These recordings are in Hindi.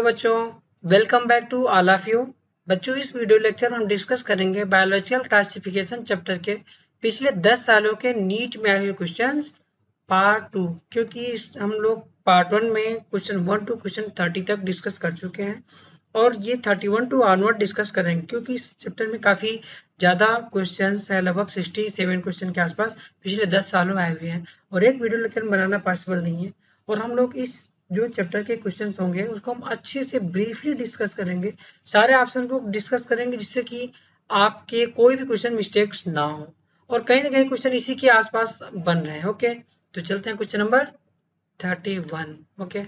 बच्चों, welcome back to all of you. बच्चों, इस वीडियो लेक्चर में हम डिस्कस करेंगे बायोलॉजिकल क्लासिफिकेशन चैप्टर के पिछले 10 सालों के नीट में आए हुए क्वेश्चंस पार्ट 2, क्योंकि हम लोग पार्ट 1 में क्वेश्चन 1 टू क्वेश्चन 30 तक डिस्कस कर चुके हैं और ये 31 टू ऑनवर्ड डिस्कस करेंगे, क्योंकि इस चैप्टर में काफ़ी ज़्यादा क्वेश्चंस है, लगभग 67 क्वेश्चन के आसपास पिछले 10 सालों में आए हुए हैं और एक वीडियो लेक्चर बनाना पॉसिबल नहीं है। और हम लोग इस जो चैप्टर के क्वेश्चंस होंगे उसको हम अच्छे से ब्रीफली डिस्कस करेंगे, सारे ऑप्शन को डिस्कस करेंगे जिससे कि आपके कोई भी क्वेश्चन मिस्टेक्स ना हो और कहीं ना कहीं क्वेश्चन इसी के आसपास बन रहे हैं। ओके, तो चलते हैं question number 31। Okay,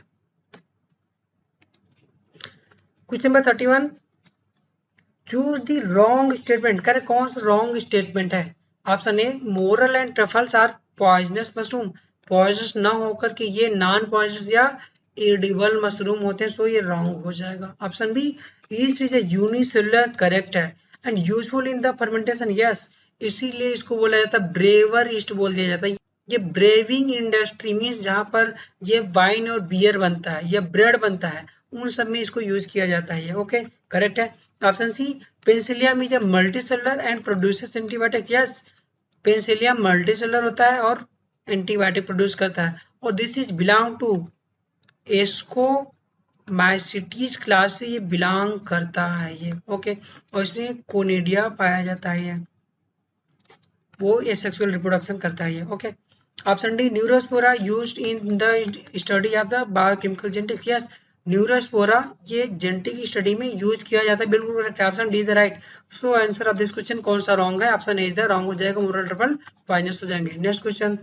question number 31, choose the wrong statement. करें कौन सा रॉन्ग स्टेटमेंट है? Option A, morel and truffles are poisonous mushroom. Poisonous ना होकर के ये नॉन पॉइजनस या एडिबल मशरूम होते हैं, सो ये रॉन्ग हो जाएगा। Option B, yeast is a unicellular, correct है, and useful in the fermentation, yes, इसीलिए इसको बोला जाता है ब्रेवर ईस्ट बोल दिया जाता है। ये ब्रेविंग इंडस्ट्री मीन्स जहां पर ये वाइन और बियर बनता है या ब्रेड बनता है, उन सब में इसको यूज किया जाता है। ओके, करेक्ट है। Option C, penicillium is a multicellular and produces antibiotic, yes, penicillium multicellular होता है और एंटीबायोटिक प्रोड्यूस करता है और this is belong to ascomycetes class से ये बिलोंग करता है ये। ओके, और इसमें कोनिडिया पाया जाता है, वो एसेक्सुअल रिप्रोडक्शन करता है ये। Okay, option D, neurospora used in the study of the biochemical genetics, yes, neurospora ये जेनेटिक स्टडी में यूज किया जाता है, बिल्कुल correct, option D is the right. So answer of this question कौन सा रॉन्ग है? Option A is the wrong हो जाएगा, मोरल ट्रफल पॉइजनस हो जाएंगे। Next question,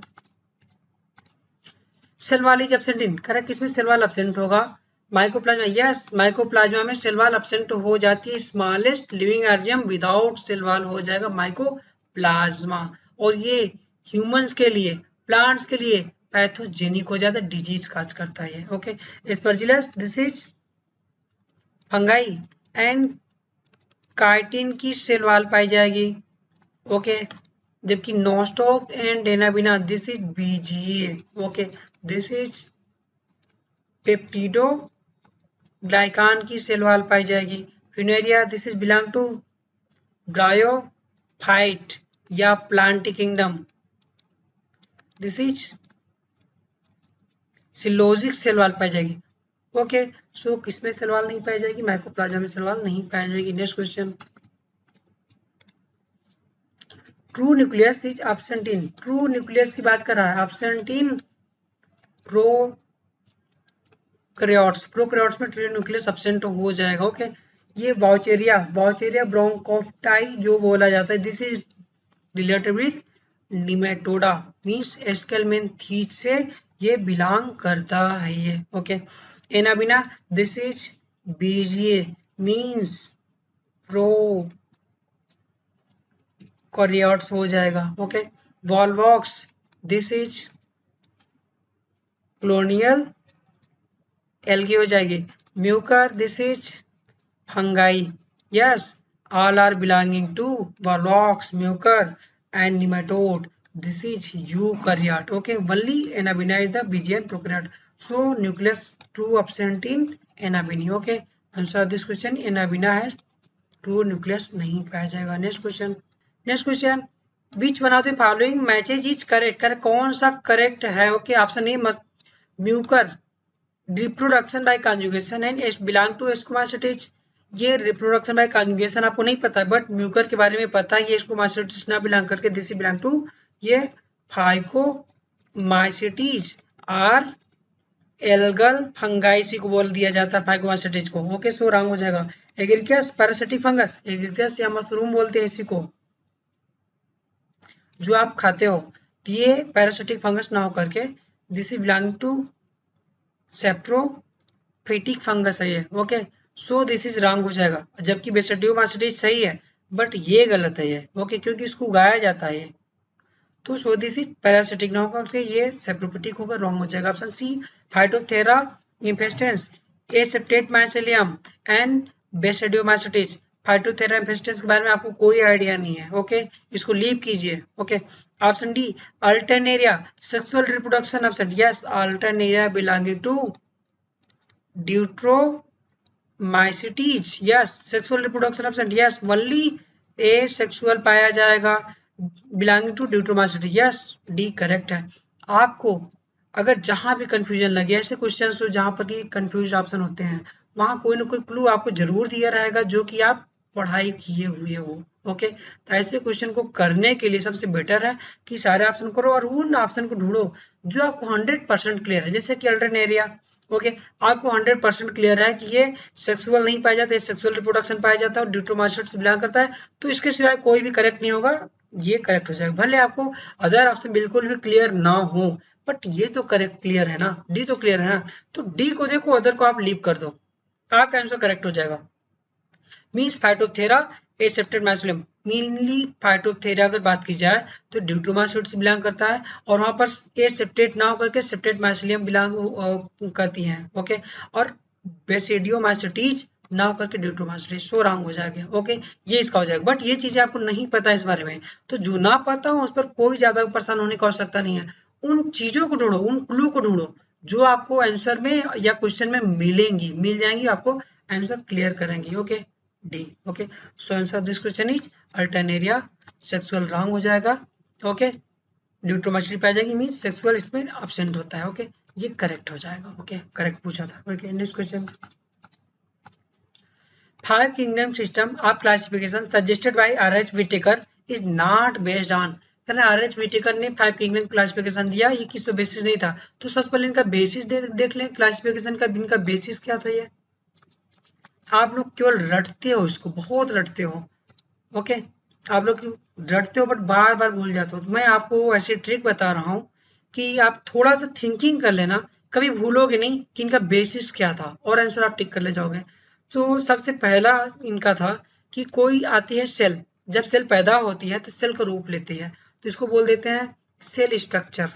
cell wall is absent in, correct, किसमें सेल वॉल एब्सेंट होगा? माइकोप्लाज्मा, यस, माइकोप्लाज्मा में सेल वॉल एब्सेंट हो जाती है। Smallest living organism without cell wall हो जाएगा माइकोप्लाज्मा, और ये ह्यूमंस के लिए, प्लांट्स के लिए पैथोजेनिक हो जाता है, डिजीज काज करता है। Okay, Aspergillus, this is fungi and chitin की सेल वॉल पाई जाएगी। ओके, जबकि Nostoc and Anabaena, this is BGA. Okay, this is peptidoglycan की सेल वॉल पाई जाएगी। Funaria, this is belong to bryophyte या plant kingdom, this is cellulosic cell wall पाई जाएगी। ओके, सो किसमें सेल वॉल नहीं पाई जाएगी? माइकोप्लाज्मा में सेल वॉल नहीं पाई जाएगी। Next question, true nucleus is absent in, true nucleus की बात कर रहा है, एब्सेंट इन प्रोकैरियोट्स में ट्रू न्यूक्लियस एब्सेंट हो जाएगा। ओके, ये वाउचेरिया ब्रोंकोप्टाई जो बोला जाता है, this is related with Nematoda means Aschelminthes से ये बिलोंग करता है ये। Okay, Anabaena, this is BGA means prokaryotes हो जाएगा। Okay, Volvox, this is colonial algae हो जाएगी। Mucor, this is fungi, yes, all are belonging to Volvox, Mucor and nematode, this is eukaryote. Okay, only Anabaena is the BGA prokaryote, so nucleus true absent in Anabaena. Okay, answer of this question Anabaena है, ट्रू न्यूक्लियस नहीं पाया जाएगा। Next question, which one of the following matches is correct, correct कौन सा करेक्ट है? Okay, option A, mucor reproduction by conjugation and belong to ascomycetes, ये रिप्रोडक्शन बाय कॉन्जुगेशन आपको नहीं पता है, बट म्यूकर के बारे में पता है, ये एस्कोमाइसिटीज ना बिलोंग करके दिस बिलोंग टू ये फाइकोमाइसिटीज और एल्गल फंगाइसी को बोल दिया जाता है, फाइकोमाइसिटीज को। ओके, सो रॉन्ग हो जाएगा। एग्रीकस पैरासिटिक फंगस, एग्रीकस या मशरूम बोलते हैं इसी को, जो आप खाते हो, तो ये पैरासिटिक फंगस ना हो करके this is belong to saprophytic fungus है ये। Okay, so this is wrong हो जाएगा, जबकि बेसिडियोमाइसिटीज सही है बट ये गलत है ये। ओके, क्योंकि इसको उगाया जाता है, तो सो दिस इज पैरासिटिक ना होगा क्योंकि ये सेप्रोफिटिक होगा, रॉन्ग हो जाएगा। Option C, Phytophthora infestans, aseptate mycelium and basidiomycetes. Phytophthora infestans के बारे में आपको कोई आइडिया नहीं है। ओके, इसको लीव कीजिए। Okay, option D, Alternaria sexual reproduction absent, yes, Alternaria belonging to deuteromycetes, yes. Sexual reproduction absent, yes. Only asexual पाया जाएगा belonging to deuteromycete, yes. D correct है। आपको अगर जहां भी कंफ्यूजन लगे, ऐसे क्वेश्चन तो जहां पर कि कंफ्यूज ऑप्शन होते हैं, वहां कोई ना कोई क्लू आपको जरूर दिया रहेगा जो कि आप पढ़ाई किए हुए हो। ओके, तो ऐसे क्वेश्चन को करने के लिए सबसे बेटर है कि सारे ऑप्शन करो और उन ऑप्शन को ढूंढो जो आपको 100% क्लियर है। जैसे कि अल्टरनेरिया, ओके, आपको 100% क्लियर है कि ये सेक्सुअल नहीं पाया जाता, सेक्सुअल रिप्रोडक्शन पाया जाता है और ड्यूटोमाइसिट से बिलोंग करता है, तो इसके सिवाय कोई भी करेक्ट नहीं होगा, ये करेक्ट हो जाएगा। भले आपको अदर ऑप्शन बिल्कुल भी क्लियर ना हो, बट ये तो करेक्ट क्लियर है ना, डी तो क्लियर है ना, तो डी को देखो, अदर को आप लीव कर दो, आपका आंसर करेक्ट हो जाएगा। मीन्स फाइटोप्थेरा एसेप्टेड माइसोलियम, मेनली फाइटोप्थेरा अगर बात की जाए तो ड्यूटोमाइसिट से बिलोंग करता है और वहां पर एसेप्टेड ना होकर के सेप्टेड माइसोलियम बिलोंग करती हैं। ओके, और बेसिडियोमाइसिटीज ना होकर के ड्यूटोमाइसिटीज, सो रॉन्ग हो जाएगा। ओके, ये इसका हो जाएगा, बट ये चीजें आपको नहीं पता इस बारे में, तो जो ना पता हो उस पर कोई ज्यादा परेशान होने की आवश्यकता नहीं है। उन चीजों को ढूंढो, उन क्लू को ढूंढो जो आपको आंसर में या क्वेश्चन में मिलेंगी, मिल जाएंगी, आपको आंसर क्लियर करेंगी। Okay, D. Okay, so answer of this question is Alternaria, sexual wrong हो जाएगा। ओके, ड्यूटोमाइसिटी पाई जाएगी, मीन सेक्सुअल इसमें एब्सेंट होता है। ओके, ये करेक्ट हो जाएगा। ओके, करेक्ट पूछा था। Okay, next question, 5 kingdom system of classification suggested by R.H. Whittaker is not based on, R.H. Whittaker ने 5 kingdom क्लासिफिकेशन दिया, ये किस पे बेसिस नहीं था, तो सबसे पहले इनका बेसिस देख लें, क्लासिफिकेशन का इनका बेसिस क्या था। ये आप लोग केवल रटते हो, इसको बहुत रटते हो। ओके, आप लोग रटते हो बट बार बार भूल जाते हो, तो मैं आपको ऐसी ट्रिक बता रहा हूँ कि आप थोड़ा सा थिंकिंग कर लेना, कभी भूलोगे नहीं कि इनका बेसिस क्या था और आंसर आप टिक कर ले जाओगे। तो सबसे पहला इनका था कि कोई आती है सेल, जब सेल पैदा होती है तो सेल का रूप लेती है, तो इसको बोल देते हैं सेल स्ट्रक्चर।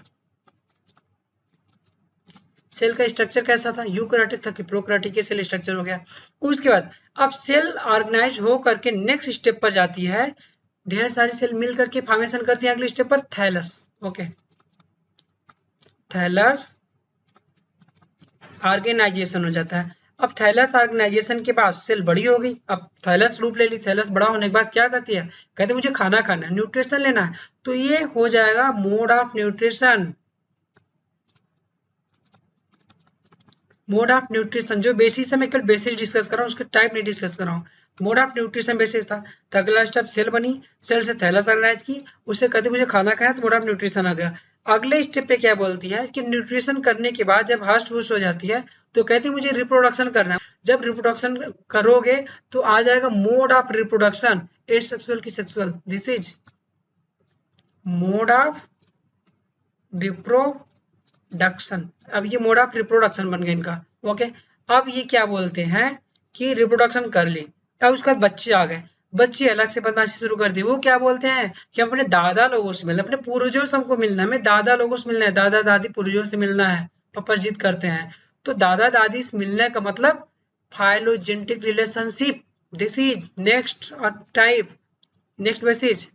सेल का स्ट्रक्चर कैसा था, यूकैरियोटिक था कि प्रोकैरियोटिक, के सेल स्ट्रक्चर हो गया। उसके बाद अब सेल ऑर्गेनाइज हो करके नेक्स्ट स्टेप पर जाती है, ढेर सारी सेल मिल करके फॉर्मेशन करती है अगले स्टेप पर थैलस। ओके, थैलस ऑर्गेनाइजेशन हो जाता है। अब थैलस ऑर्गेनाइजेशन के बाद सेल बड़ी हो गई, अब थैलस रूप ले ली, थैलस बड़ा होने के बाद क्या करती है, कहते मुझे खाना खाना है, न्यूट्रिशन लेना है, तो ये हो जाएगा mode of nutrition. Mode of nutrition जो बेसिस है, मैं कल बेसिस डिस्कस कर रहा हूँ, उसके टाइप नहीं डिस्कस कर रहा हूँ। मोड ऑफ न्यूट्रिशन बेसिस था, तो अगला स्टेप सेल बनी, सेल से थैलस ऑर्गेनाइज की, उसे कहते मुझे खाना खाना, तो मोड ऑफ न्यूट्रिशन आ गया। अगले स्टेप पे क्या बोलती है कि न्यूट्रिशन करने के बाद जब हस्ट पुस्ट हो जाती है तो कहती मुझे रिप्रोडक्शन करना है, जब रिप्रोडक्शन करोगे तो आ जाएगा मोड ऑफ रिप्रोडक्शन, एसेक्सुअल की sexual, this is mode of reproduction. अब ये मोड ऑफ रिप्रोडक्शन बन गया इनका। ओके, अब ये क्या बोलते हैं कि रिप्रोडक्शन कर ली, अब उसके बाद बच्चे आ गए, बच्चे अलग से बदमाशी शुरू कर दी, वो क्या बोलते हैं कि अपने दादा लोगों से मिलना, अपने पूर्वजों से हमको मिलना है, हमें दादा लोगों से मिलना है, दादा दादी पूर्वजों से मिलना है, पापा जिद करते हैं, तो दादा दादी से मिलने का मतलब phylogenetic relationship, this is next type, next basis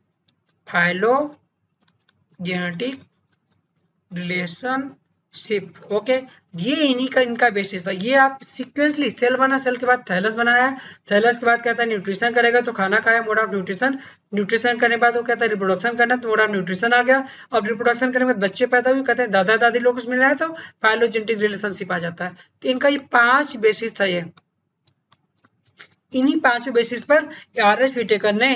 phylogenetic relationship. Okay, ये इन्हीं का इनका बेसिस था। ये आप सीक्वेंसली सेल बना, सेल के बाद थैलस बनाया, थैलस के बाद कहता है न्यूट्रिशन करेगा तो खाना खाया, मोड ऑफ न्यूट्रिशन, न्यूट्रिशन करने के बाद वो कहता है रिप्रोडक्शन करना, तो मोड ऑफ न्यूट्रिशन आ गया। अब रिप्रोडक्शन करने के बाद बच्चे पैदा हुए, कहते हैं दादा दादी लोग से मिला है, तो फाइलोजेनेटिक रिलेशनशिप आ जाता है। तो इनका ये 5 बेसिस था, ये इन्हीं 5 बेसिस पर आर.एच. व्हिटेकर ने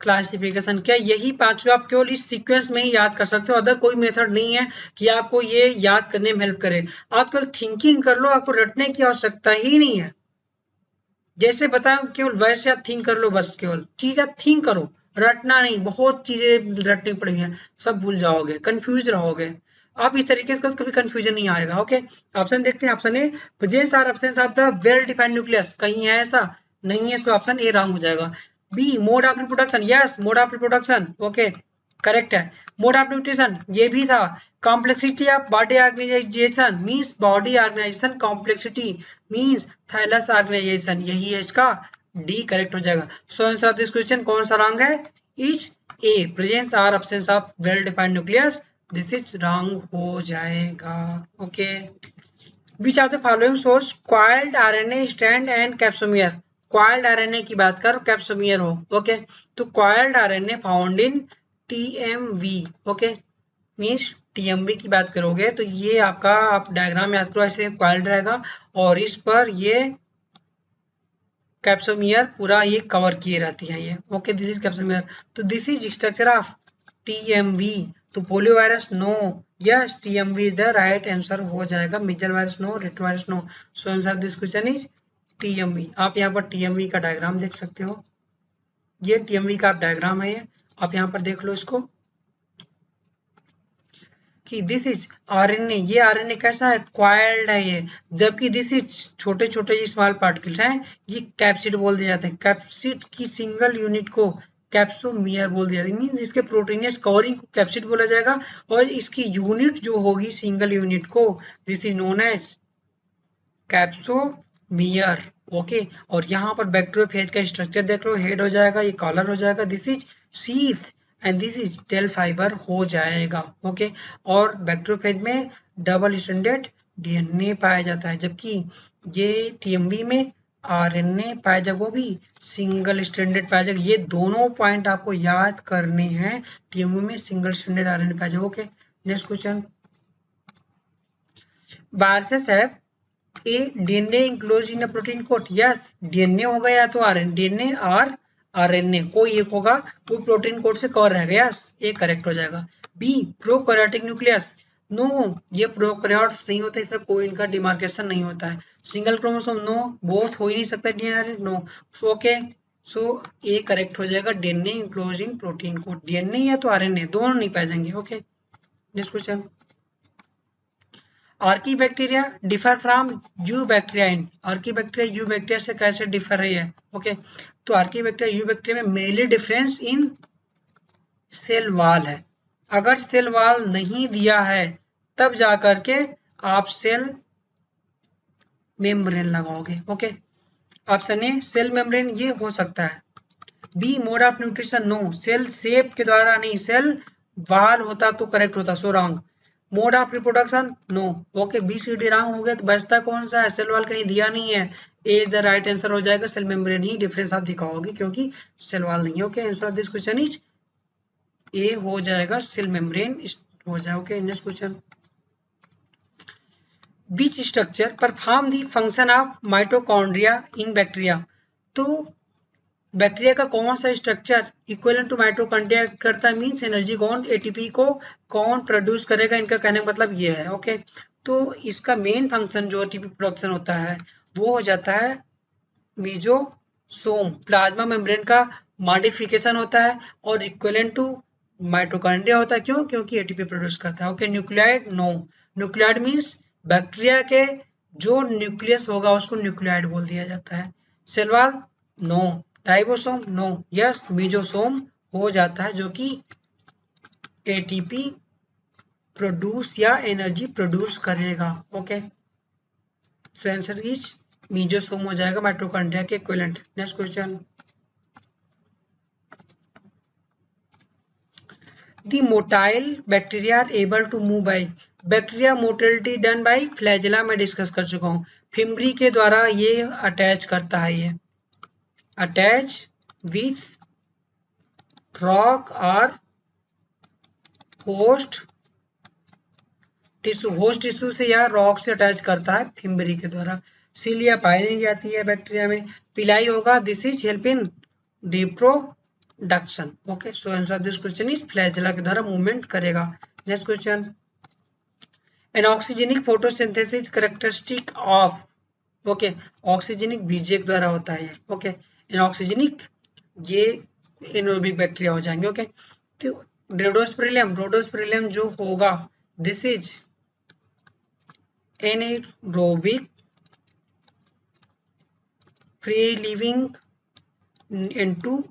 क्लासिफिकेशन किया। यही 5 आप केवल इस सीक्वेंस में ही याद कर सकते हो, अदर कोई मेथड नहीं है कि आपको ये याद करने में हेल्प करे। आप केवल थिंकिंग कर लो, आपको रटने की आवश्यकता ही नहीं है, जैसे बताया केवल वैसे आप थिंक कर लो, बस केवल चीज आप थिंक करो, रटना नहीं, बहुत चीजें रटनी पड़ेगी हैं, सब भूल जाओगे, कंफ्यूज रहोगे आप, इस तरीके से कभी कंफ्यूजन नहीं आएगा। ओके, ऑप्शन देखते हैं, option A presence or absence of the well defined nucleus, कहीं है ऐसा नहीं है, सो ऑप्शन ए रॉन्ग हो जाएगा। B mode of reproduction, yes mode of reproduction, okay correct है। मोड ऑफ न्यूट्रिशन ये भी था। Complexity of body organisation means body organisation, complexity means thallus organisation, यही है इसका डी करेक्ट हो जाएगा। So answer of this question कौन सा रॉन्ग है, इज ए प्रेजेंस और absence of well defined nucleus, this is wrong हो जाएगा। Okay, which of the following source coiled RNA strand and capsomere, coiled RNA की बात करो कैप्सोमियर हो, ओके। तो coiled RNA found in TMV, okay, means TMV की बात करोगे तो ये आपका, आप डायग्राम याद करो, ऐसे कॉइल्ड रहेगा और इस पर ये कैप्सोमियर पूरा ये कवर किए रहती है ये, ओके, दिस इज कैप्सोमियर। तो this is structure of TMV. तो polio virus no, yes, TMV is the right answer हो जाएगा। Measles virus no, retrovirus no, so answer this question is TMV. आप यहाँ पर टीएमवी का डायग्राम देख सकते हो, ये टीएमवी का डायग्राम है, ये आप यहाँ पर देख लो इसको कि दिस इज आरएनए, ये आरएनए कैसा है, क्वाइल्ड है ये, जबकि दिस इज छोटे छोटे स्मॉल पार्टिकल हैं, ये कैप्सिड बोल दिए जाते हैं। कैप्सिड की सिंगल यूनिट को कैप्सोमियर बोल दिया जाता है, मीन्स इसके प्रोटीनियस कवरिंग को कैप्सिड बोला जाएगा और इसकी यूनिट जो होगी सिंगल यूनिट को, this is known as capsomere, okay. और यहाँ पर बैक्टीरियोफेज का स्ट्रक्चर देख लो, हेड हो जाएगा, ये कॉलर हो जाएगा, this is sheath and this is tail fibre हो जाएगा, ओके। और बैक्टीरियोफेज में डबल स्ट्रैंडेड डीएनए पाया जाता है, जबकि ये टीएमवी में आरएनए पाया जाएगा, वो भी सिंगल स्ट्रैंडेड पाया जाएगा। ये दोनों पॉइंट आपको याद करने हैं, टीएमवी में सिंगल स्ट्रैंडेड आरएनए पाया जाएगा, okay. Next question, viruses have a DNA enclosed in a protein coat, yes, DNA होगा या तो आरएनए, डीएनए और आरएनए कोई एक होगा, वो प्रोटीन कोड से कवर रहेगा, यस, ये करेक्ट हो जाएगा। बी, प्रोकैरियोटिक न्यूक्लियस, नो, ये प्रोकैरियोट्स नहीं होता, इसमें कोई इनका डिमार्केशन नहीं होता है। सिंगल क्रोमोसोम, नो, बोथ हो ही नहीं सकता, DNA no, so okay, so ये करेक्ट हो जाएगा, DNA enclose in protein coat, DNA या तो आरएनए दोनों नहीं पाए जाएंगे, okay. Next question, archaebacteria differ from eubacteria in, archaebacteria eubacteria से कैसे डिफर रही है, ओके। तो आर्कीबैक्टीरिया यू बैक्टीरिया में mainly difference in cell wall है, अगर सेल वॉल नहीं दिया है तब जाकर के आप सेल मेम्ब्रेन लगाओगे, okay. Option A cell membrane ये हो सकता है। B, mode of nutrition, no, cell shape के द्वारा नहीं, सेल वॉल होता तो करेक्ट होता, so wrong. Mode of reproduction, no, okay, B C D wrong हो गया, तो बचता कौन सा है, सेल वॉल कहीं दिया नहीं है, ए द राइट आंसर हो जाएगा, सेल मेम्ब्रेन ही डिफरेंस आप दिखाओगे क्योंकि सेल वॉल नहीं है, okay. Answer of this question is A हो जाएगा, सेल मेम्ब्रेन हो जाएगा, okay. Next question, which structure perform the function of mitochondria in bacteria, तो बैक्टीरिया का कौन सा स्ट्रक्चर इक्विवेलेंट टू माइटोकॉन्ड्रिया करता है, मींस एनर्जी कौन, एटीपी को कौन प्रोड्यूस करेगा, इनका कहने का मतलब ये है, ओके। तो इसका मेन फंक्शन जो एटीपी प्रोडक्शन होता है वो हो जाता है मेसोसोम, प्लाज्मा मेम्ब्रेन का मॉडिफिकेशन होता है और इक्विवेलेंट टू माइटोकॉन्ड्रिया होता है, क्यों, क्योंकि एटीपी प्रोड्यूस करता है, okay. Nucleoid, no, nucleoid means bacteria के जो न्यूक्लियस होगा उसको न्यूक्लियाइड बोल दिया जाता है। Cell wall, no, ribosome, no, yes, mesosome हो जाता है जो कि एटीपी प्रोड्यूस या एनर्जी प्रोड्यूस करेगा, okay. So answer is mesosome हो जाएगा, माइटोकॉन्ड्रिया के equivalent. Next question, the motile bacteria are able to move by, bacteria motility done by flagella में डिस्कस कर चुका हूँ, फिम्बरी के द्वारा ये अटैच करता है, ये अटैच with rock और होस्ट टिश्यू से या रॉक से अटैच करता है फिम्बरी के द्वारा। सीलिया पाई नहीं जाती है बैक्टीरिया में, पिलाई होगा, this is help in reproduction, okay. So answer this question is flagella के द्वारा मूवमेंट करेगा। Next question, anoxygenic photosynthesis characteristic of, okay, oxygenic BGA के द्वारा होता है, ओके। एन ऑक्सीजेनिक ये एनोबिक बैक्टीरिया हो जाएंगे, ओके। तो रोडोस्पेरिलियम जो होगा, this is anaerobic free living N two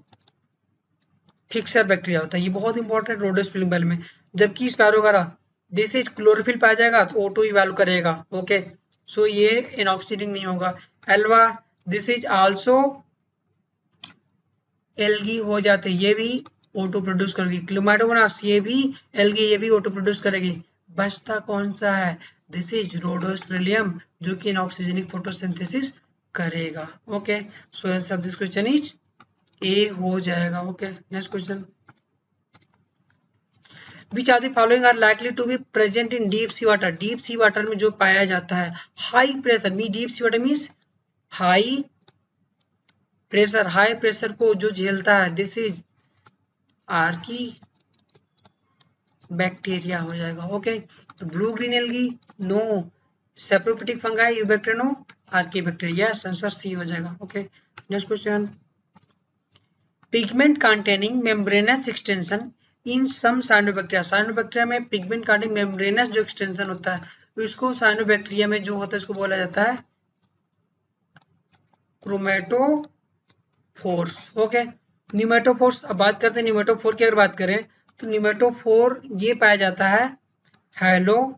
fixer bacteria होता है, ये बहुत इंपॉर्टेंट रोडोस्पेरिलियम में। जबकि स्पैरोगारा, दिस इज क्लोरोफिल पाया जाएगा तो O2 इवैल्यू करेगा, ओके। सो ये एनऑक्सीडिंग नहीं होगा। Ulva, this is also algae हो जाते, ये भी O2 प्रोड्यूस करेगी। क्लोमाटोगोनास, ये भी एल्गी, ये भी O2 प्रोड्यूस करेगी। बचता कौन सा है, दिस इज रोडोस्ट्रेलियम, जो कि ऑक्सीजनिक फोटोसिंथेसिस करेगा। Okay, so answer of this question is A हो जाएगा। Okay, next question, which are the following are likely to be present in deep sea water, deep sea water में जो पाया जाता है high pressure, me deep sea water means high pressure, high pressure को जो झेलता है, दिस इज आर्की बैक्टीरिया हो जाएगा। ओके, तो blue green algae no, saprophytic fungi eubacteria no, archaebacteria, yes, answer C हो जाएगा। Okay, next question, pigment containing membranous extension in some cyanobacteria, cyanobacteria में पिगमेंट कंटेनिंग मेम्ब्रेनस जो एक्सटेंशन होता है, इसको साइनोबैक्टीरिया में जो होता है इसको बोला जाता है क्रोमेटोफोर्स। ओके, न्यूमेटोफोर्स, अब बात करते हैं न्यूमेटोफोर की। अगर बात करें तो न्यूमेटोफोर ये पाया जाता है हैलोफिटिक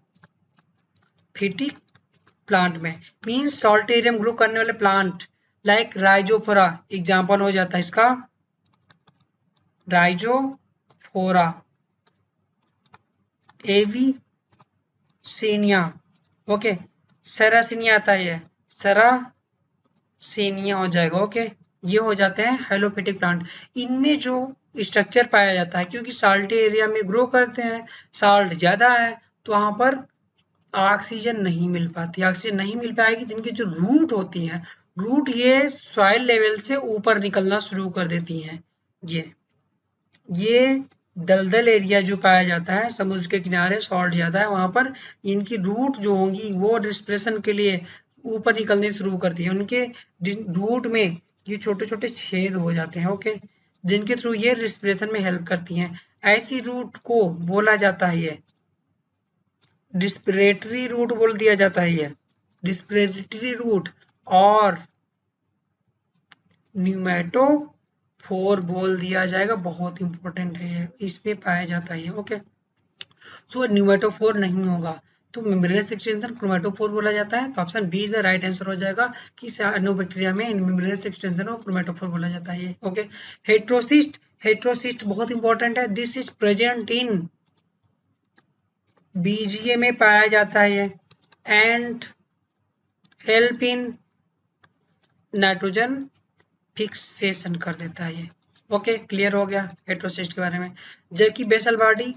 प्लांट में, मीन्स सॉल्टेरियम ग्रो करने वाले प्लांट लाइक राइजोफोरा, एग्जाम्पल हो जाता है इसका राइजोफोरा, एविसेनिया, ओके, सेरासिनिया आता है, ये सेरासिनिया हो जाएगा। ओके, ये हो जाते हैं हेलोफिटिक प्लांट। इनमें जो स्ट्रक्चर पाया जाता है, क्योंकि साल्टी एरिया में ग्रो करते हैं, साल्ट ज्यादा है तो वहां पर ऑक्सीजन नहीं मिल पाती, ऑक्सीजन नहीं मिल पाएगी तो इनकी जो रूट होती है, रूट ये सॉइल लेवल से ऊपर निकलना शुरू कर देती हैं। ये दलदल एरिया जो पाया जाता है समुद्र के किनारे, सॉल्ट ज्यादा है वहां पर, इनकी रूट जो होंगी वो रिस्पिरेशन के लिए ऊपर निकलने शुरू करती है। उनके रूट में ये छोटे छोटे छेद हो जाते हैं, ओके, जिनके थ्रू ये रिस्पिरेशन में हेल्प करती हैं। ऐसी रूट को बोला जाता है ये रिस्पिरेटरी रूट बोल दिया जाता है, ये रिस्पिरेटरी रूट और न्यूमेटोफोर बोल दिया जाएगा। बहुत इंपॉर्टेंट है ये, इसमें पाया जाता है। ओके, सो न्यूमेटोफोर नहीं होगा तो मेम्ब्रेनस एक्सटेंशन क्रोमेटोफोर बोला जाता है। तो option B is the right answer हो जाएगा कि साइनोबैक्टीरिया में मेम्ब्रेनस एक्सटेंशन को क्रोमेटोफोर बोला जाता है। ओके, हेट्रोसिस्ट, हेट्रोसिस्ट बहुत इंपॉर्टेंट है। This is present in BGA में पाया जाता है and help in nitrogen fixation कर देता है ये। ओके, क्लियर हो गया हेट्रोसिस्ट के बारे में। जबकि बेसल बॉडी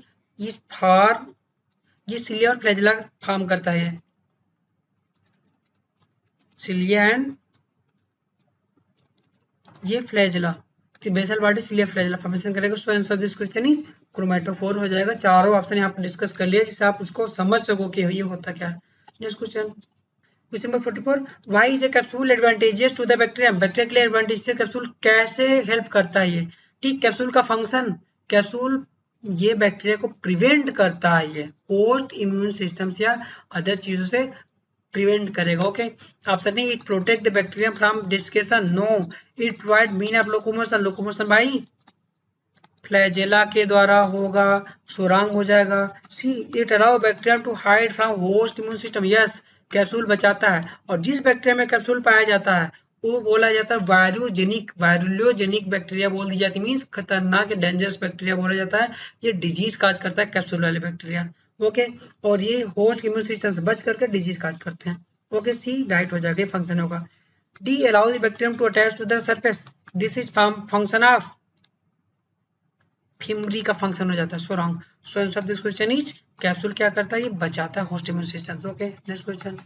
ये सिलिया और फ्लैजिला फॉर्म करता है, सिलिया एंड ये flagella, basal body cilia flagella formation करेगा। So answer this question is chromatophore हो जाएगा। चारों ऑप्शन यहाँ पर डिस्कस कर लिया जिससे आप उसको समझ सको कि ये होता क्या है। Next question, question number 44, why is a capsule advantages to the bacteria, bacteria के लिए एडवांटेज से कैप्सूल कैसे हेल्प करता है ये। ठीक, कैप्सूल का फंक्शन, कैप्सूल ये बैक्टीरिया को प्रिवेंट करता है, ये होस्ट इम्यून सिस्टम से या अदर चीजों से प्रिवेंट करेगा। ओके, ऑप्शन नहीं, it protect the bacteria from desiccation, no, it provide mean of locomotion, locomotion by flagella के द्वारा होगा, सुरंग हो जाएगा। C, it allow bacteria to hide from host immune system, yes, capsule बचाता है। और जिस बैक्टीरिया में कैप्सूल पाया जाता है वो बोला जाता है वायरोजेनिक, वायरोजेनिक बैक्टीरिया बोल दी जाती है, मीन्स खतरनाक डेंजरस बैक्टीरिया बोला जाता है। ये डिजीज काज करता है कैप्सूल वाले बैक्टीरिया। ओके, और ये होस्ट इम्यून सिस्टम से बच करके डिजीज काज करते हैं। ओके, सी राइट हो जाएगा, फंक्शन होगा। D, allow the bacterium to attach to the surface, this is function of fimbriae का फंक्शन हो जाता है, so wrong. So answer of this question is capsule क्या करता है, ये बचाता है host immune system. Okay, next question,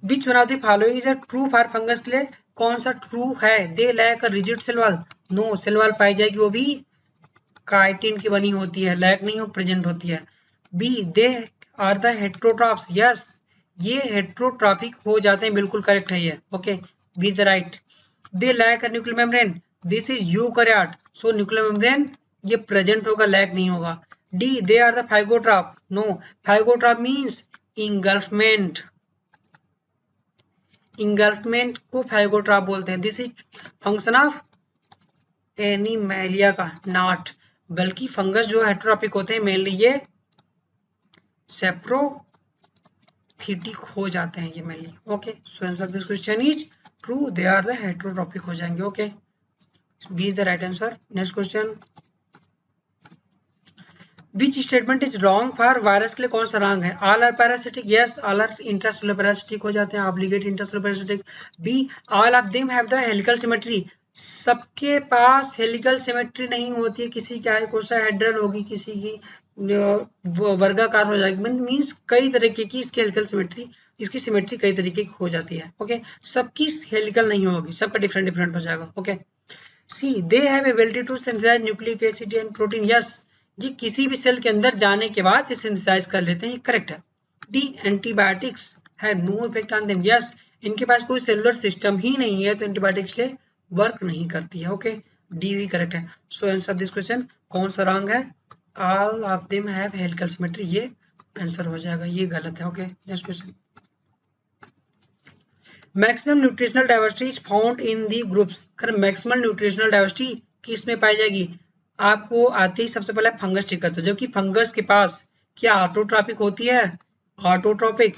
which one of the following is a true for fungus के लिए, कौन सा ट्रू है। They lack a rigid cell wall, no, cell wall पाई जाएगी वो भी काइटिन की बनी होती है, लैक नहीं हो प्रेजेंट होती है। B, they are the heterotrophs, yes, ये हेट्रोट्रॉपिक हो जाते हैं, बिल्कुल करेक्ट है ये। Okay, B the right. They lack a nuclear membrane, this is eukaryote, so nuclear membrane ये प्रेजेंट होगा, लैक नहीं होगा। D, they are the phagotroph, no, phagotroph means engulfment, engulfment को फाइगोट्रॉप बोलते हैं। This is function of Animalia का, नॉट, बल्कि फंगस जो हेट्रोट्रॉपिक होते हैं मेनली ये सेप्रोफिटिक हो जाते हैं ये mainly. Okay, so answer of this question is true, they are the heterotrophic हो जाएंगे। Okay, B is the right answer. Next question, which statement is wrong for virus के लिए कौन सा रॉन्ग है? All are parasitic, yes all are intracellular parasitic हो जाते हैं, obligate intracellular parasitic. B all of them have the helical symmetry, सबके पास हेलिकल सिमेट्री नहीं होती है, किसी क्या है कोसाहेड्रल होगी, किसी की वर्गाकार हो जाएगी, मीन्स कई तरीके की इसकी हेलिकल सिमेट्री, इसकी सिमेट्री कई तरीके की हो जाती है। ओके, सबकी हेलिकल नहीं होगी, सबका डिफरेंट डिफरेंट हो जाएगा। Okay, C they have ability to synthesise nucleic acid and protein, yes ये किसी भी सेल के अंदर जाने के बाद ये सिंथेसाइज कर लेते हैं, ये करेक्ट है। D antibiotics have no effect on them, yes इनके पास कोई सेलुलर सिस्टम ही नहीं है तो एंटीबायोटिक्स लिए वर्क नहीं करती है। ओके, डी भी करेक्ट है। सो आंसर दिस क्वेश्चन कौन सा रॉन्ग है? All of them have helical symmetry, ये आंसर हो जाएगा, ये गलत है। Okay, next question. Maximum nutritional diversity is found in the groups, अगर मैक्सिमम न्यूट्रिशनल डाइवर्सिटी किस में पाई जाएगी? आपको आते ही सबसे पहले फंगस टिक करते, जबकि फंगस के पास क्या ऑटोट्रॉपिक होती है? ऑटोट्रॉपिक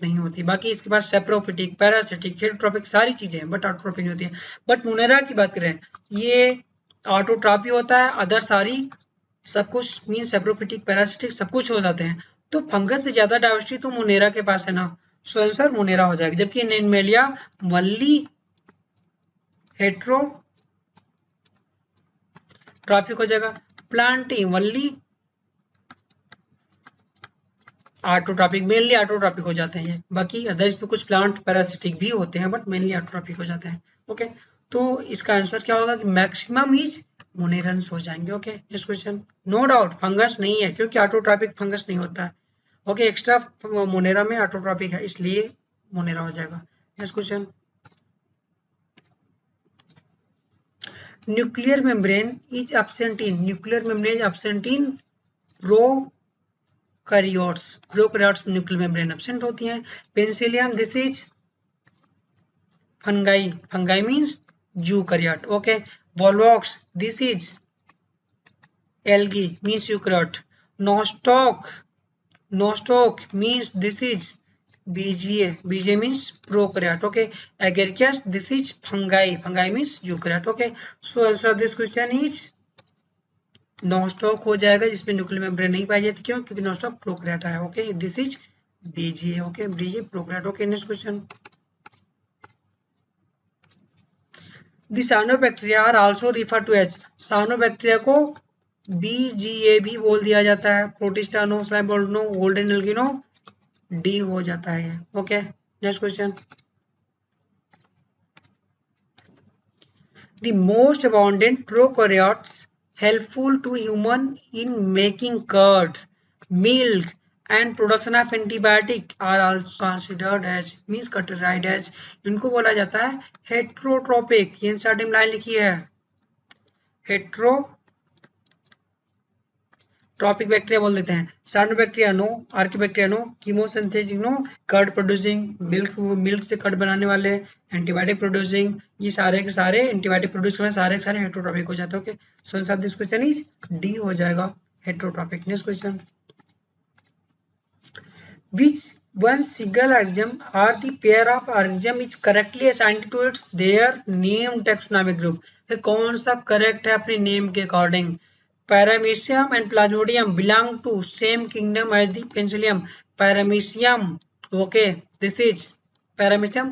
नहीं होती। बाकी इसके पास सेप्रोफिटिक, पैरासिटिक, हेटेरोट्रॉपिक सारी चीजें हैं, बट ऑटोट्रॉपिक नहीं होती है। बट मुनेरा की बात करें, ये ऑटोट्रॉपी होता है, अदर सारी सब कुछ मीन सेप्रोफिटिक, पैरासिटिक सब कुछ हो जाते हैं। तो फंगस से ज्यादा डाइवर्सिटी तो मुनेरा के पास है ना, सो आंसर मुनेरा हो जाएगा। जबकि नेनमेलिया वनली हेटेरोट्रॉपिक हो जाएगा, Plantae only autotrophic, mainly autotrophic हो जाते हैं। बाकी अदर्स पे कुछ प्लांट पैरासिटिक भी होते हैं, बट मेनली ऑटोट्रॉपिक हो जाते हैं। ओके, तो इसका आंसर क्या होगा कि मैक्सिमम इज मोनेरंस हो जाएंगे। Okay, next question. No doubt fungus नहीं है, क्योंकि ऑटोट्रॉपिक फंगस नहीं होता है। ओके, एक्स्ट्रा मोनेरा में ऑटोट्रॉपिक है, इसलिए मोनेरा हो जाएगा। Next question. Nuclear membrane is absent in, nuclear membrane absent in prokaryotes में न्यूक्लियर मेम्ब्रेन एब्सेंट होती हैं। Penicillium this is fungi means eukaryote. Okay, Volvox this is algae means eukaryote. Nostoc means this is BGA means prokaryote. Okay, Agaricus this is fungi means eukaryote. Okay, so answer of this question is Nostoc हो जाएगा, जिसमें न्यूक्लियर मेम्ब्रेन नहीं पाई जाती। क्यों? क्योंकि नोस्टॉक प्रोकैरियोट है। Okay, this is BGA. Okay, BGA prokaryote. Okay, next question. The cyanobacteria are also refer to as, cyanobacteria को बीजीए भी बोल दिया जाता है। Protista no, slime mould no, golden algae no, D हो जाता है। Okay, next question. The most abundant prokaryotes helpful to human in making curd, milk and production of antibiotic are also considered as means categorized as, इनको बोला जाता है हेट्रोट्रोपिक। ये इंसर्टिंग लाइन लिखी है, हेट्रोट्रोपिक बैक्टीरिया बोल देते हैं। Cyanobacteria no, archaebacteria no, chemosynthetic no, curd producing milk से कर्ड बनाने वाले, एंटीबायोटिक प्रोड्यूसिंग, ये सारे के सारे एंटीबायोटिक प्रोड्यूस करने सारे के सारे हेट्रोट्रोपिक हो जाते हैं। Okay, so answer this question is D हो जाएगा, heterotrophic. Next question. Which one single organism or the pair of organism is correctly assigned to its their name taxonomic group? फिर कौन सा करेक्ट है अपने नेम के according? Paramecium and plasmodium belong to same kingdom as the penicillium. Paramecium, okay, this is paramecium.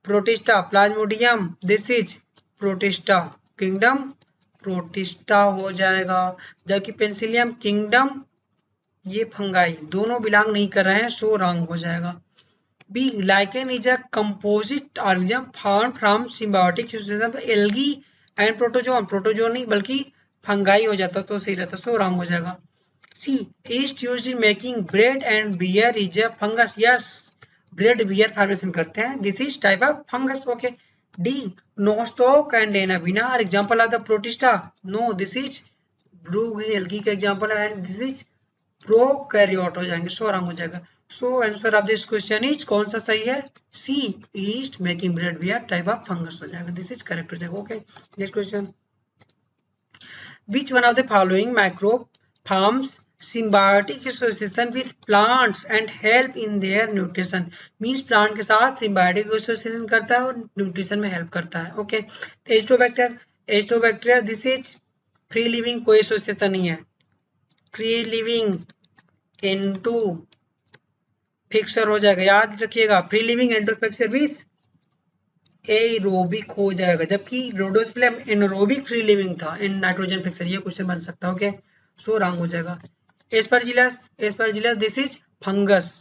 Protista, plasmodium, this is protista kingdom, protista हो जाएगा। जबकि पेनिसिलियम किंगडम, ये फंगाई, दोनों बिलोंग नहीं कर रहे हैं, सो रॉन्ग हो जाएगा। B lichen is a composite organism form from symbiotic algae and protozoan, protozoan नहीं बल्कि फंगाई हो जाता तो सही रहता, सो रॉन्ग हो जाएगा। C yeast used in making bread and beer is a fungus, yes bread beer formation करते हैं, this is type of fungus. Okay, D Nostoc and Anabaena are example of the Protista, no this is blue green algae का एग्जांपल है, एंड दिस इज प्रोकैरियोट हो जाएंगे, सो रॉन्ग हो जाएगा। So answer of this question is कौन सा सही है? C yeast making bread beer type of fungus हो जाएगा, दिस इज करेक्ट हो जाएगा। Okay, next question. Which one of the following microbe forms symbiotic association with plants and help in their nutrition? Means plant के साथ symbiotic association करता है और nutrition में help करता है। Okay, Azotobacter, this is free living, कोई एसोसिएशन नहीं है। फ्री लिविंग इनटू फिक्सर हो जाएगा, याद रखिएगा free living N two fixer with aerobic हो जाएगा, जबकि रोडोस्पिलम एनरोबिक फ्री लिविंग था इन नाइट्रोजन फिक्सर, ये क्वेश्चन बन सकता है। ओके सो रॉन्ग हो जाएगा। Aspergillus this is fungus.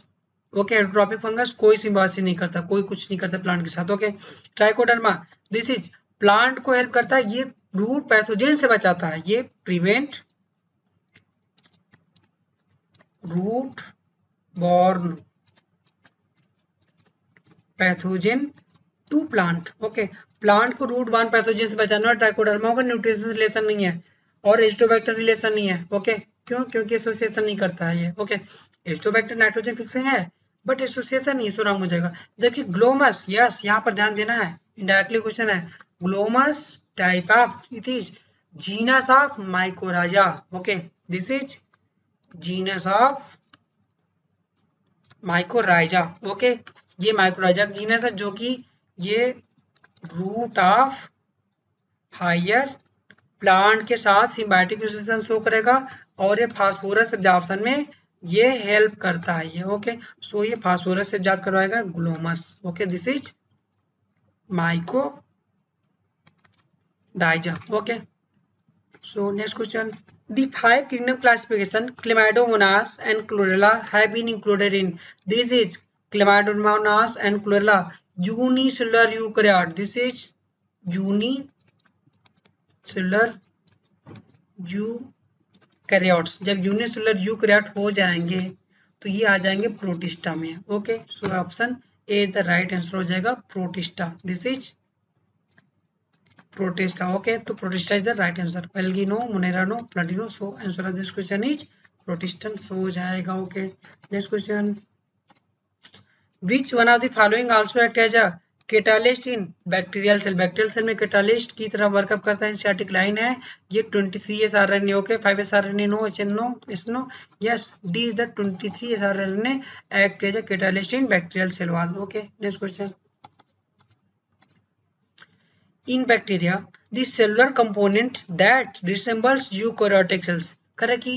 Okay entropic fungus कोई सिम्बायोसिस नहीं करता, कोई कुछ नहीं करता प्लांट के साथ। Okay trichoderma this is plant को हेल्प करता है, ये रूट पैथोजन से बचाता है, ये prevent root borne pathogen to plant. Okay plant को रूट बॉर्न पैथोजन से बचाना, ट्राइकोडर्मा का न्यूट्रिशन रिलेशन नहीं है और एस्टोबैक्टर रिलेशन नहीं है। ओके क्यों? क्योंकि एसोसिएशन नहीं करता है ये। ओके एस्टोबैक्टर नाइट्रोजन फिक्सिंग है बट एसोसिएशन नहीं, सो रॉन्ग हो जाएगा। जबकि ग्लोमस, यस यहाँ पर ध्यान देना है, इनडायरेक्टली क्वेश्चन है। Glomus type of, it is genus of माइकोराजा। Okay this is genus of माइकोराजा। Okay ये माइकोराजा का जीनस है, जो कि ये रूट ऑफ हायर प्लांट के साथ सिम्बायोटिक रिलेशन शो करेगा और ये फास्फोरस एब्जॉर्प्शन में ये हेल्प करता है ये। ओके सो ये फास्फोरस एब्जॉर्ब करवाएगा Glomus. Okay this is माइकोराजा। Okay so next question, the 5 kingdom classification Chlamydomonas and Chlorella have been included in, this is Chlamydomonas and Chlorella unicellular eukaryote, this is unicellular eukaryotes। जब unicellular eukaryote हो जाएंगे तो ये आ जाएंगे प्रोटिस्टा में। Okay so option A is the right answer हो जाएगा Protista, this is Protista. Okay तो Protista is the right answer, algae no Monera no Plantae no, so answer of this question is Protistan, so हो जाएगा। Okay next question, which one of the following also act as a catalyst in bacterial cell, bacterial cell में कैटालिस्ट की तरह वर्कअप करता है, स्टैटिक लाइन है ये 23 SRNA। Okay 5 SRNA no HNO SNO, yes D is the 23 SRNA act as a catalyst in bacterial cell wall. Okay next question, in bacteria the cellular component that resembles eukaryotic cells, करे कि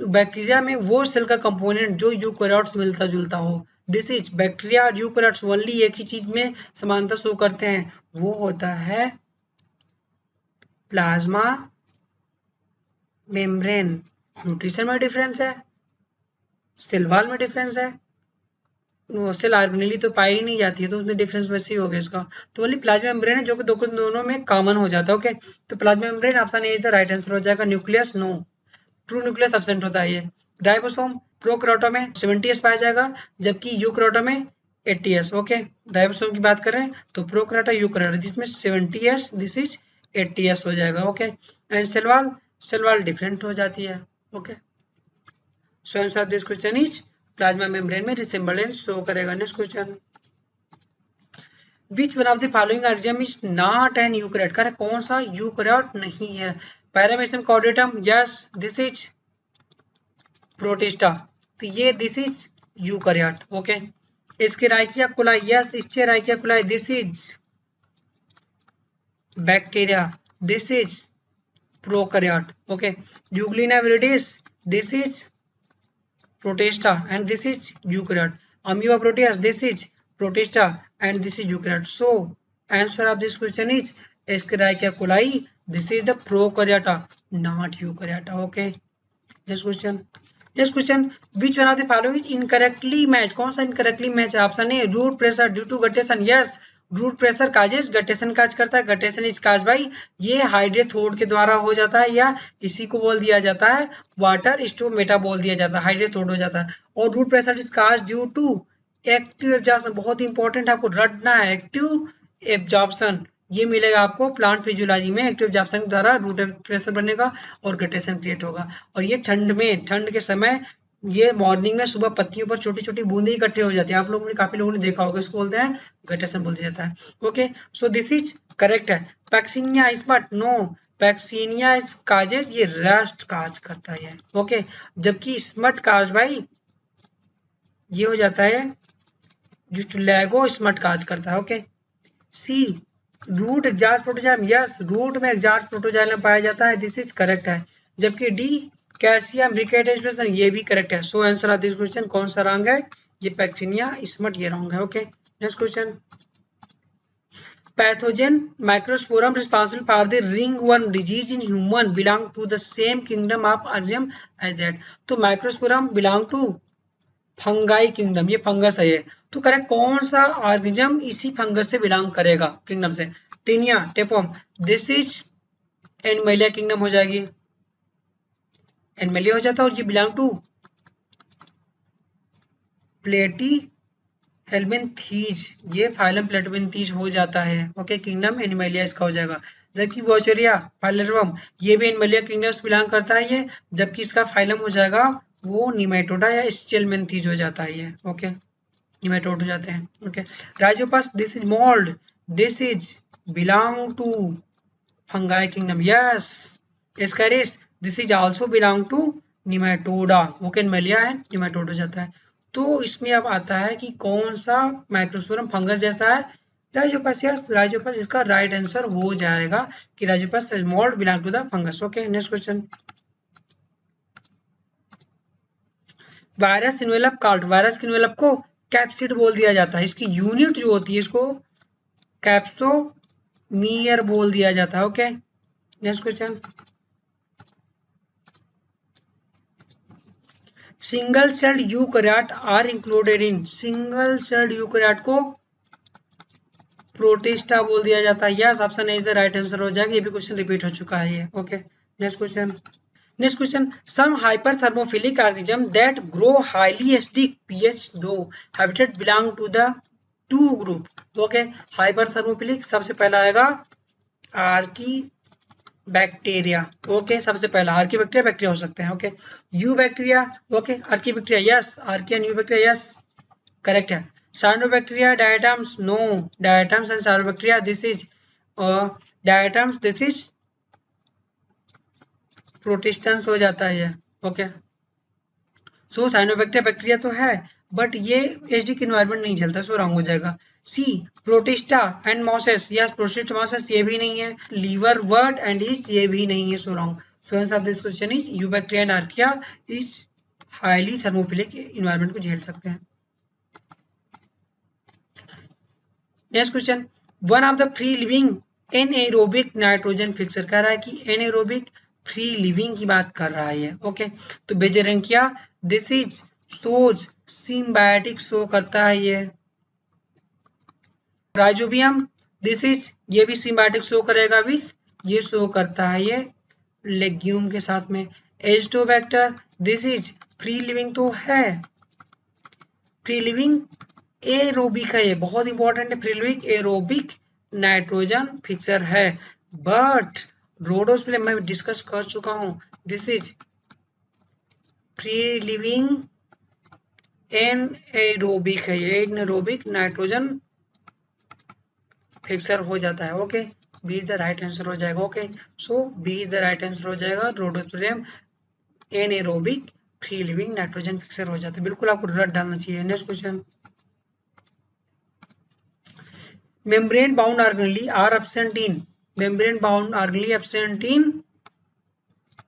बैक्टीरिया में वो सेल का कंपोनेंट जो यूकैरियोट्स मिलता जुलता हो, दिस इज बैक्टीरिया और यूकैरियोट्स ओनली एक ही चीज में समानता शो करते हैं, वो होता है प्लाज्मा मेम्ब्रेन। न्यूट्रिशन में डिफरेंस है, सेल वॉल में डिफरेंस है, सेल ऑर्गेनेली तो पाई ही नहीं जाती है तो उसमें डिफरेंस वैसे ही हो गया इसका, तो ओनली प्लाज्मा मेम्ब्रेन है जो कि दोनों में कॉमन हो जाता है। ओके तो plasma membrane option A is the right answer हो जाएगा। Nucleus no, true nucleus absent होता है ये। राइबोसोम प्रोकैरियोटा में 70S पाया जाएगा जबकि यूकैरियोटा में 80S। ओके राइबोसोम की बात करें तो प्रोकैरियोटा यूकैरियोटा जिसमें 70S, दिस इज 80S हो जाएगा। Okay and cell wall different हो जाती है। Okay so answer of this question is plasma membrane में रिसेम्बलेंस शो करेगा। Next question, which one of the following organism is not an eukaryote, करे कौन सा यूकैरियोट नहीं है? Paramecium caudatum, yes this is Protista, तो ये this is eukaryote. Okay Escherichia coli, yes Escherichia coli, this is bacteria, this is prokaryote. Okay Euglena viridis, this is Protista and this is eukaryote. Amoeba proteus, this is Protista and this is eukaryote. So answer of this question is Escherichia coli, this is the prokaryota, not eukaryota. Okay next question, which one of the following is incorrectly matched, कौन सा incorrectly match है? Option A root pressure due to guttation, yes root pressure causes guttation cause करता है, गटेशन इज काज बाई ये हाइड्रेथोड के द्वारा हो जाता है या इसी को बोल दिया जाता है वाटर स्टोमेटा बोल दिया जाता है, हाइड्रेथोड हो जाता है। और root pressure is cause due to active absorption, बहुत इंपॉर्टेंट आपको रटना है, एक्टिव एब्जॉर्प्शन ये मिलेगा आपको प्लांट फिजियोलॉजी में, एक्टिव एब्जॉर्प्शन के द्वारा रूट प्रेशर बनेगा और गटेशन क्रिएट होगा। और ये ठंड के समय ये मॉर्निंग में सुबह पत्तियों पर छोटी छोटी बूंदे इकट्ठे हो जाती है, आप लोगों ने काफी लोगों ने देखा होगा, इसको बोलते हैं गटेशन बोल दिया जाता है। Okay so this is correct है। पैक्सिनिया स्मट, नो पैक्सिनिया काजेस ये रस्ट काज करता है। ओके जबकि स्मट काज भाई ये हो जाता है जो लैगो स्मट काज करता है। Okay C root exarch protoxylem, yes root में एग्जॉस्ट प्रोटोजाइलम पाया जाता है, दिस इज करेक्ट है। जबकि डी कैसिया ब्रिकेट, ये भी करेक्ट है। So answer of this question कौन सा रॉन्ग है? ये पैक्सिनिया स्मट, ये रॉन्ग है। Okay, next question. Pathogen Microsporum responsible for the ringworm disease in human belong to the same kingdom of organism as that. तो Microsporum belong to fungi kingdom, ये फंगस है ये। तो करेक्ट कौन सा ऑर्गेनिज्म इसी फंगस से बिलोंग करेगा किंगडम से? Taenia tapeworm, this is Animalia kingdom हो जाएगी, एनिमलिया हो जाता है। और ये बिलोंग टू प्लेटी हेलमिन्थीज, ये फाइलम प्लेटोमिन्थीज हो जाता है। ओके, किंगडम एनिमलिया इसका हो जाएगा। जबकि वॉचरिया फाइलरवम, ये भी एनिमलिया किंगडम से बिलोंग करता है ये, जबकि इसका फाइलम हो जाएगा वो निमेटोडा या स्टेलमेंथीज हो जाता है ये। ओके, निमेटोड हो जाते हैं। Okay, rhizopus, this is mould, this is belong to fungi kingdom. Yes, ascaris, this is also belong to nematoda. Okay, animalia है, निमेटोड हो जाता है। तो इसमें अब आता है कि कौन सा माइक्रोस्पोरम फंगस जैसा है? राइजोपस। यस, राइजोपस इसका राइट आंसर हो जाएगा कि rhizopus mould belong to the fungus. Okay, next question. Virus envelope called, virus के इन्वेलप को कैप्सिड बोल दिया जाता है। इसकी यूनिट जो होती है इसको कैप्सोमीयर बोल दिया जाता है। Okay, next question. Single celled eukaryote are included in, single celled eukaryote को प्रोटिस्टा बोल दिया जाता है। Yes, option A is the right answer हो जाएगा। ये भी क्वेश्चन रिपीट हो चुका है ये। Okay, next question. Next question, some hyperthermophilic organism that grow highly acidic pH दो habitat belong to the two group. Okay, hyperthermophilic सबसे पहला आएगा आर्की बैक्टीरिया। ओके, सबसे पहला आर्की बैक्टीरिया, बैक्टीरिया हो सकते हैं। Okay, eubacteria. Okay, archaebacteria, yes, archae and eubacteria, yes, correct है। Cyanobacteria, diatoms, no, diatoms and cyanobacteria, this is diatoms, this is protistans हो जाता है ये। ओके, सो साइनोबैक्टीरिया बैक्टीरिया तो है, बट ये एसिडिक एनवायरनमेंट नहीं झेलता, सो रॉन्ग हो जाएगा। C protista and mosses, yes, protista mosses ये भी नहीं है। लीवर वर्ट एंड इज, ये भी नहीं है, so wrong. So answer of this question is you bacteria and archaea is highly thermophilic environment को झेल सकते हैं। Next question, one of the free living anaerobic nitrogen fixer, कह रहा है कि एनएरोबिक फ्री लिविंग की बात कर रहा है ये। ओके, तो Beijerinckia, this is shows symbiotic show करता है ये। राइजोबियम, दिस इज, ये भी सिम्बायोटिक शो करेगा विथ, ये शो करता है ये लेग्यूम के साथ में। Azotobacter, this is free living तो है, फ्री लिविंग एरोबिक है, ये बहुत इंपॉर्टेंट है। Free living aerobic nitrogen fixer है, बट रोडोस्पिलम मैं डिस्कस कर चुका हूं, this is free living anaerobic है, ये एनएरोबिक नाइट्रोजन फिक्सर हो जाता है। Okay, B is the right answer हो जाएगा। Okay, so B is the right answer हो जाएगा। Rhodospirillum anaerobic free living nitrogen fixer हो जाता है। बिल्कुल आपको रट डालना चाहिए। Next question, membrane bound organelle are absent in, membrane bound organelle absent in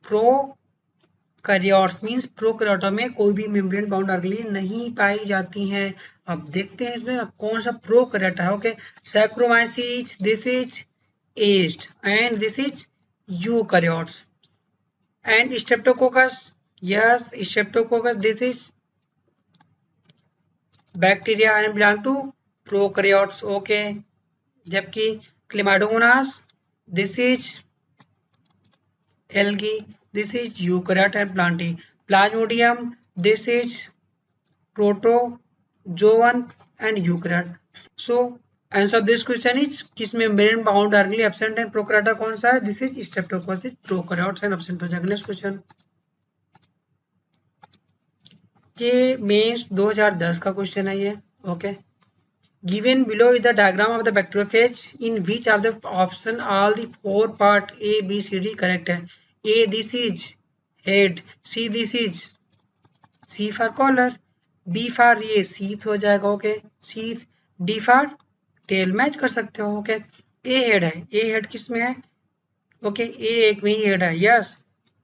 prokaryotes, means prokaryote में कोई भी membrane bound organelle नहीं पाई जाती हैं। अब देखते हैं इसमें कौन सा prokaryote है। Okay, Saccharomyces, this is yeast and this is eukaryotes, and Streptococcus, yes, Streptococcus, this is bacteria and belong to prokaryotes। Okay, जबकि Chlamydomonas, this is algae, this is eukaryote and plantae. Plasmodium, this is protozoan and eukaryote. So answer of this question is, किस membrane bound organelle absent and prokaryota कौन सा है? This is Streptococcus, prokaryotes and absent हो जाएगा। नेक्स्ट क्वेश्चन, ये मेंस 2010 का क्वेश्चन है ये। Okay, given below is the diagram of the bacteriophage in which of the option all the four part A B C D correct है? A, this is head, C, this is C for collar, B for ये शीथ हो जाएगा। Okay, sheath, D for tail, match कर सकते हो। ओके, A हेड है, A हेड किस में है? ओके, A एक में ही हेड है, यस,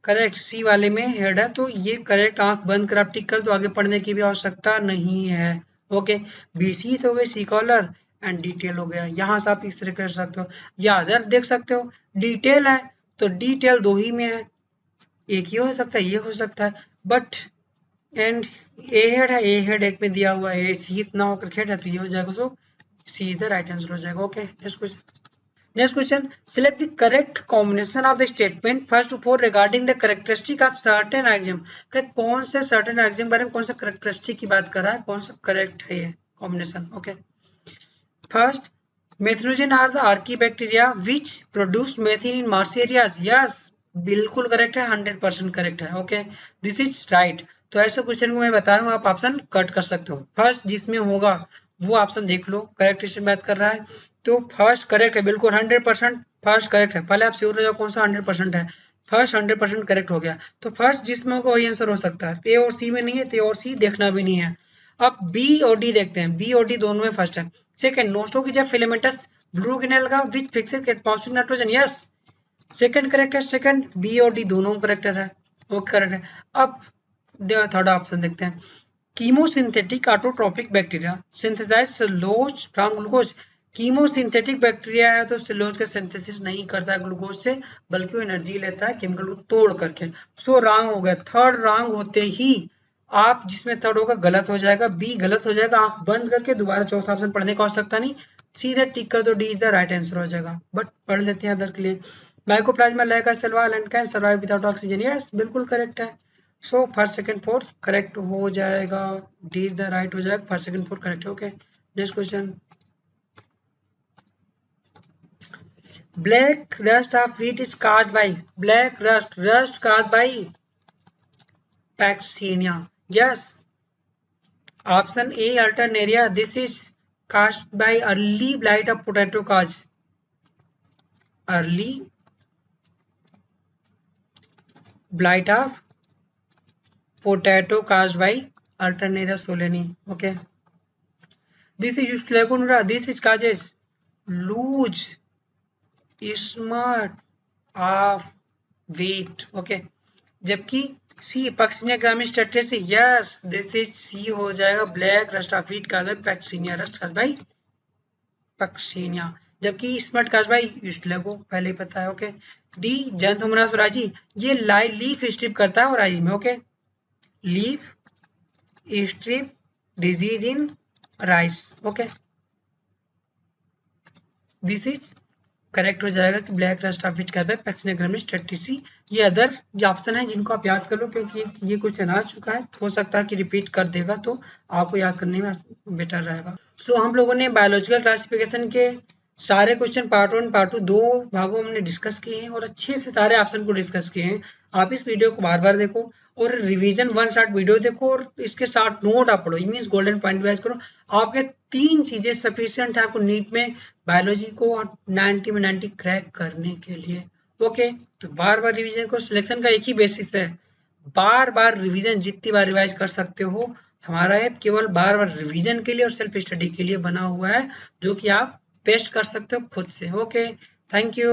करेक्ट, सी वाले में हेड है तो ये करेक्ट, आंख बंद कर आप टिक कर तो आगे पढ़ने की भी आवश्यकता नहीं है। ओके, बीसी तो हो गई सी कॉलर एंड डिटेल हो गया, यहाँ से आप इस तरह कर सकते हो या अदर देख सकते हो। डिटेल है तो डिटेल दो ही में है, एक ही हो सकता है, ये हो सकता है, बट एंड ए हेड है, ए हेड एक में दिया हुआ है, सी इतना होकर हेड है तो ये हो जाएगा, सो सी इज द राइट आंसर हो जाएगा। Okay, next question, select the correct combination of the statement first to four regarding the characteristic of certain axiom। कौन से certain axiom बारे में, कौन सा characteristic की बात कर रहा है, कौन सा correct है ये combination। Okay, first, methanogen are the archaebacteria which produce methane in marsh areas। Yes, बिल्कुल करेक्ट है, 100% करेक्ट है। Okay, this is right. तो ऐसे क्वेश्चन को मैं बताया हूँ, आप ऑप्शन कट कर सकते हो। फर्स्ट जिसमें होगा वो ऑप्शन देख लो, करेक्ट इससे बात कर रहा है तो फर्स्ट करेक्ट है, बिल्कुल 100% फर्स्ट करेक्ट है। पहले आप श्योर हो जाओ कौन सा 100% है, फर्स्ट 100% करेक्ट हो गया तो फर्स्ट जिसमें होगा वही आंसर हो सकता है। ए और सी में नहीं है तो ए और सी देखना भी नहीं है। अब बी और डी देखते हैं, बी और डी दोनों में फर्स्ट है। सेकंड, नोस्टो की जब फिलामेंटस ब्लू गिनेल का which fixed atmospheric nitrogen. Yes, second correct है, सेकंड बी और डी दोनों करेक्ट है, वो करेक्ट है। अब थर्ड ऑप्शन देखते हैं, chemosynthetic autotrophic bacteria synthesize cellulose from glucose. Chemosynthetic bacteria है तो सेलुलोज का सिंथेसिस नहीं करता है ग्लूकोज से, बल्कि वो एनर्जी लेता है केमिकल को तोड़ करके। सो रॉन्ग हो गया, थर्ड रॉन्ग होते ही आप जिसमें थर्ड होगा गलत हो जाएगा, बी गलत हो जाएगा, आंख बंद करके दोबारा चौथा ऑप्शन पढ़ने का आवश्यकता नहीं, सीधे टिक कर दो, D is the right answer हो जाएगा। बट पढ़ लेते हैं अदर के लिए, mycoplasma like cell and can survive without oxygen. Yes, बिल्कुल करेक्ट है। So first second fourth correct हो जाएगा, डी इज द राइट हो जाएगा, फर्स्ट सेकंड फोर्थ करेक्ट है। Okay, next question, black rust of wheat is caused by, black rust caused by Paccinia। yes, option A Alternaria, this is caused by early blight of potato cause, early blight of potato caused by Alternaria solani। okay, this is Eustolegonura, this is causes loose smut of wheat. Okay, जबकि C Puccinia graminis tritici. Yes, this is C हो जाएगा, black rust of wheat caused by Puccinia, rust caused by Puccinia, जबकि स्मट काज बाय यूस्टलेगो, पहले ही पता है। ओके, डी जैंथोमोनास वराजी, ये लीफ स्ट्रिप करता है और राइज में। Okay, leaf strip disease in rice. Okay, this is correct हो जाएगा कि ब्लैक रस्ट ऑफ व्हीट का है पैक्सिनिया ग्रामीण टेट्रेसी। ये अदर ऑप्शन है जिनको आप याद कर लो, क्योंकि ये क्वेश्चन आ चुका है, हो सकता है कि रिपीट कर देगा तो आपको याद करने में बेटर रहेगा। सो हम लोगों ने बायोलॉजिकल क्लासिफिकेशन के सारे क्वेश्चन पार्ट 1 पार्ट 2 दो भागों में हमने डिस्कस किए हैं और अच्छे से सारे ऑप्शन को डिस्कस किए हैं। आप इस वीडियो को बार बार देखो और रिवीजन 1 शॉट वीडियो देखो और इसके साथ नोट आप पढ़ो, मीन्स गोल्डन पॉइंट वाइज करो। आपके 3 चीजें सफिशिएंट है आपको नीट में बायोलॉजी को 90 में 90 क्रैक करने के लिए। ओके, तो बार बार रिवीजन को, सिलेक्शन का एक ही बेसिस है, बार बार रिवीजन, जितनी बार रिवाइज कर सकते हो। हमारा ऐप केवल बार बार रिवीजन के लिए और सेल्फ स्टडी के लिए बना हुआ है, जो कि आप पेस्ट कर सकते हो खुद से। Okay, thank you.